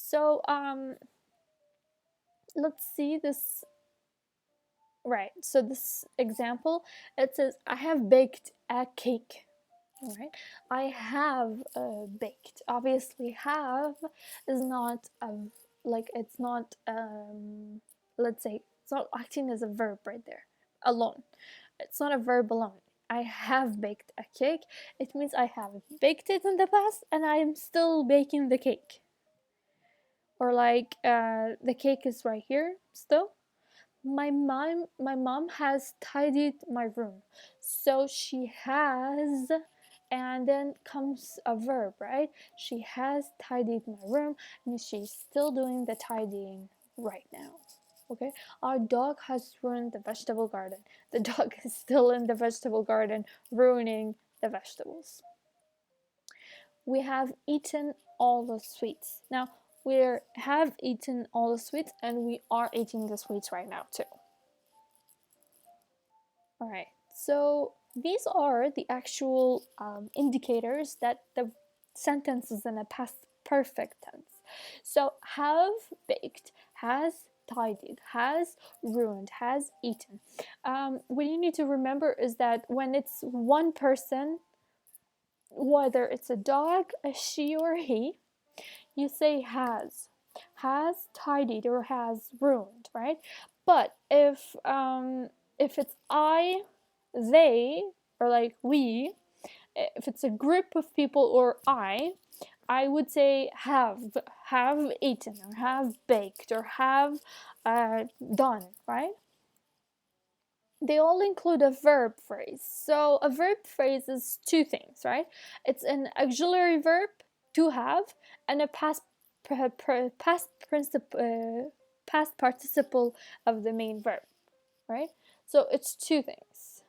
So let's see this. Right, so this example, it says I have baked a cake. All right, I have baked. Obviously, have is not like it's not let's say it's not acting as a verb right there alone. It's not a verb alone. I have baked a cake. It means I have baked it in the past and I am still baking the cake. Or like the cake is right here still. My mom has tidied my room. So she has, and then comes a verb, right? She has tidied my room and she's still doing the tidying right now. Okay, our dog has ruined the vegetable garden. The dog is still in the vegetable garden ruining the vegetables. We have eaten all the sweets. Now we have eaten all the sweets and we are eating the sweets right now too. All right, so these are the actual indicators that the sentence is in a past perfect tense. So have baked, has tidied, has ruined, has eaten. What you need to remember is that when it's one person, whether it's a dog, a she, or a he, you say has tidied or has ruined, right? But if it's I, they, or like we, if it's a group of people or I would say have eaten or have baked or have done, right? They all include a verb phrase. So a verb phrase is two things, right? It's an auxiliary verb, to have, and a past participle of the main verb, right? So it's two things.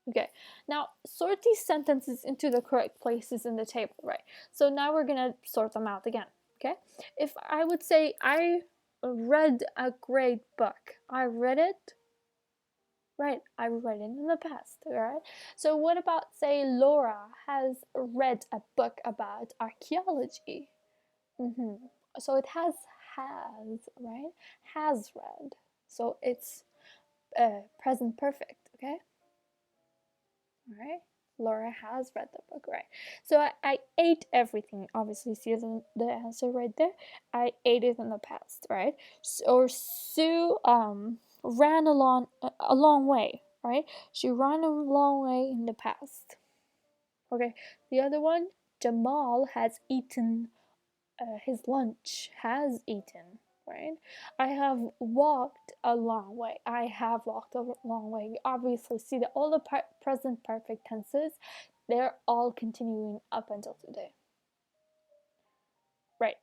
Okay, now sort these sentences into the correct places in the table, right? So now we're gonna sort them out again, okay? If I would say, I read a great book, I read it, right? I read it in the past, right? So what about, say, Laura has read a book about archaeology? So it has, right? Has read. So it's present perfect, okay? All right. Laura has read the book, right? So I ate everything. Obviously, see the answer right there. I ate it in the past, right? Or Sue ran a long way, right? She ran a long way in the past. Okay. The other one, Jamal has eaten his lunch. Has eaten, right? I have walked a long way. I have walked a long way. You obviously see that all the present perfect tenses, they're all continuing up until today. Right.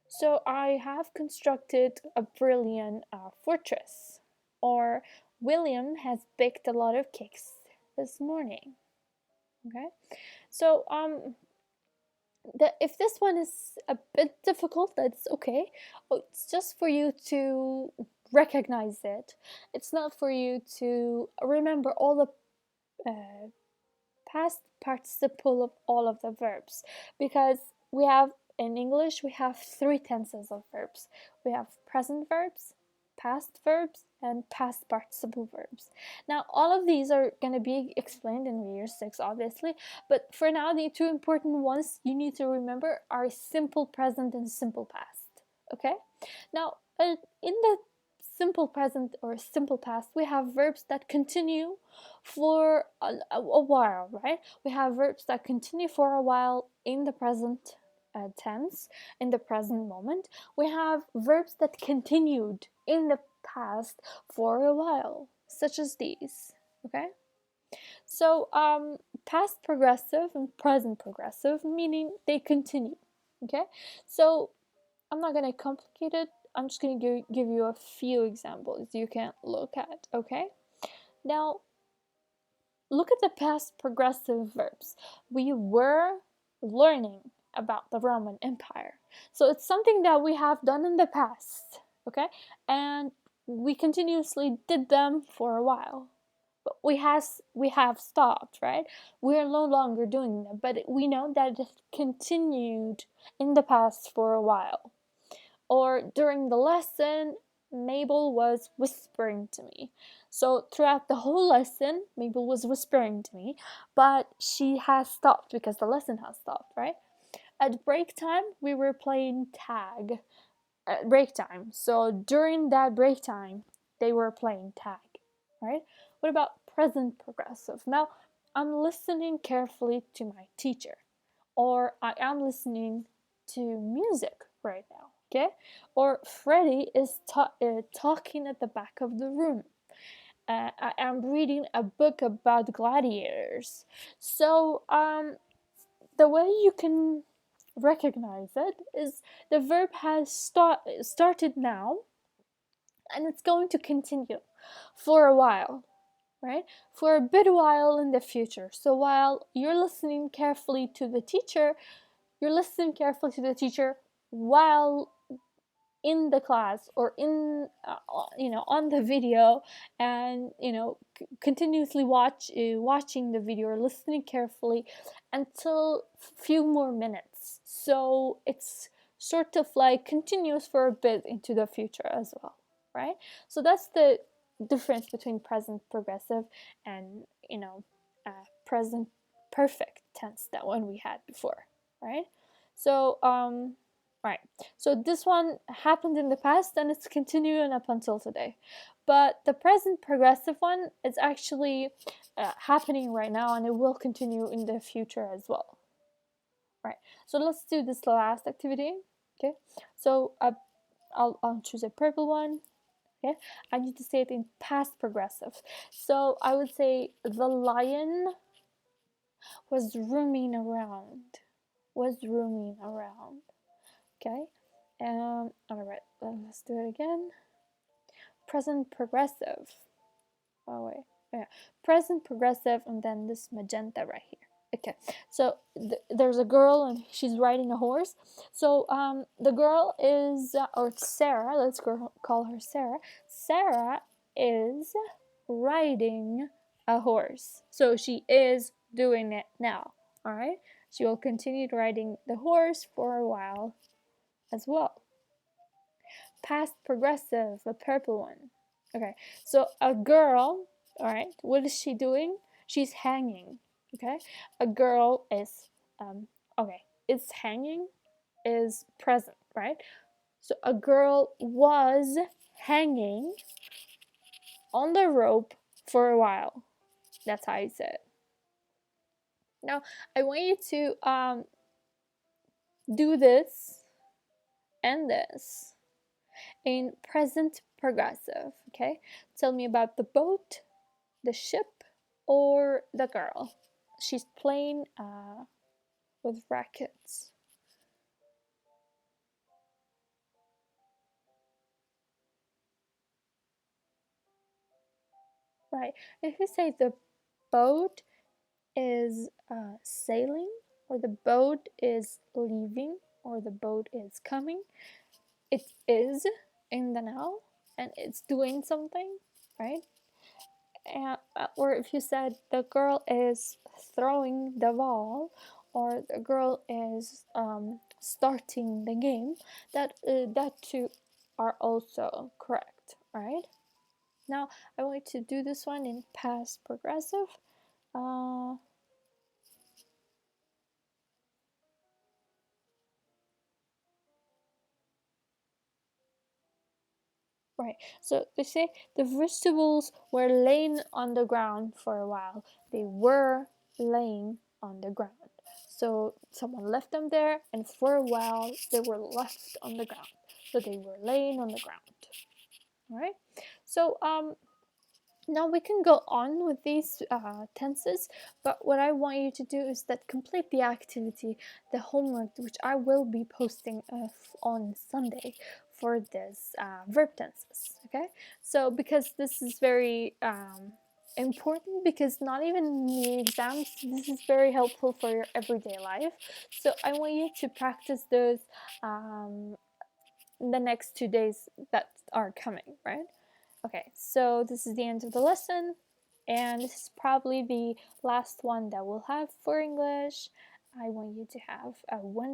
So I have constructed a brilliant fortress. Or William has baked a lot of cakes this morning. Okay. So if this one is a bit difficult, that's okay. It's just for you to recognize it. It's not for you to remember all the past participle of all of the verbs, because we have, in English, we have three tenses of verbs. We have present verbs, past verbs, and past participle verbs. Now, all of these are going to be explained in year 6, obviously, but for now, the two important ones you need to remember are simple present and simple past. Okay? Now, in the simple present or simple past, we have verbs that continue for a while, right? We have verbs that continue for a while in the present tense, in the present moment. We have verbs that continued in the past for a while, such as these, okay? So past progressive and present progressive, meaning they continue, okay? So I'm not going to complicate it. I'm just going to give you a few examples you can look at, okay? Now, look at the past progressive verbs. We were learning about the Roman Empire. So it's something that we have done in the past, okay? And we continuously did them for a while. But we have stopped, right? We're no longer doing that, but we know that it continued in the past for a while. Or during the lesson, Mabel was whispering to me. So throughout the whole lesson, Mabel was whispering to me, but she has stopped because the lesson has stopped, right? At break time, we were playing tag at break time. So during that break time, they were playing tag, right? What about present progressive? Now, I'm listening carefully to my teacher, or I am listening to music right now, okay? Or Freddie is talking at the back of the room. I am reading a book about gladiators. So, the way you can recognize it is the verb has started now, and it's going to continue for a while, right? For a bit while in the future. So while you're listening carefully to the teacher, you're listening carefully to the teacher while in the class, or in on the video, and continuously watching the video or listening carefully until few more minutes. So it's sort of like continuous for a bit into the future as well, right? So that's the difference between present progressive and present perfect tense, that one we had before, right? So right. So this one happened in the past and it's continuing up until today. But the present progressive one is actually happening right now, and it will continue in the future as well. Right. So let's do this last activity. Okay. So I'll choose a purple one. Okay. I need to say it in past progressive. So I would say the lion was roaming around. Was roaming around. Okay. All right, let's do it again. Present progressive. Oh wait, yeah, present progressive, and then this magenta right here. Okay, so there's a girl and she's riding a horse. So the girl is, or Sarah. Let's call her Sarah. Sarah is riding a horse. So she is doing it now. All right. She will continue riding the horse for a while as well. Past progressive, the purple one. Okay, so a girl, all right, what is she doing? She's hanging. Okay, a girl is, okay, it's hanging is present, right? So a girl was hanging on the rope for a while. That's how you say it. Now, I want you to do this and this in present progressive, okay? Tell me about the boat, the ship, or the girl. She's playing with rackets. Right. If you say the boat is sailing, or the boat is leaving, or the boat is coming, it is in the now and it's doing something, right? Or if you said the girl is throwing the ball, or the girl is starting the game, that two are also correct, right? Now I want to do this one in past progressive. uh, Right. So they say the vegetables were laying on the ground for a while. They were laying on the ground. So someone left them there, and for a while they were left on the ground. So they were laying on the ground. All right. So now we can go on with these tenses, but what I want you to do is that complete the activity, the homework, which I will be posting on Sunday for this verb tenses. Okay, so because this is very important, because not even in the exams, this is very helpful for your everyday life. So I want you to practice those the next 2 days that are coming, right? Okay, so this is the end of the lesson. And this is probably the last one that we'll have for English. I want you to have a wonderful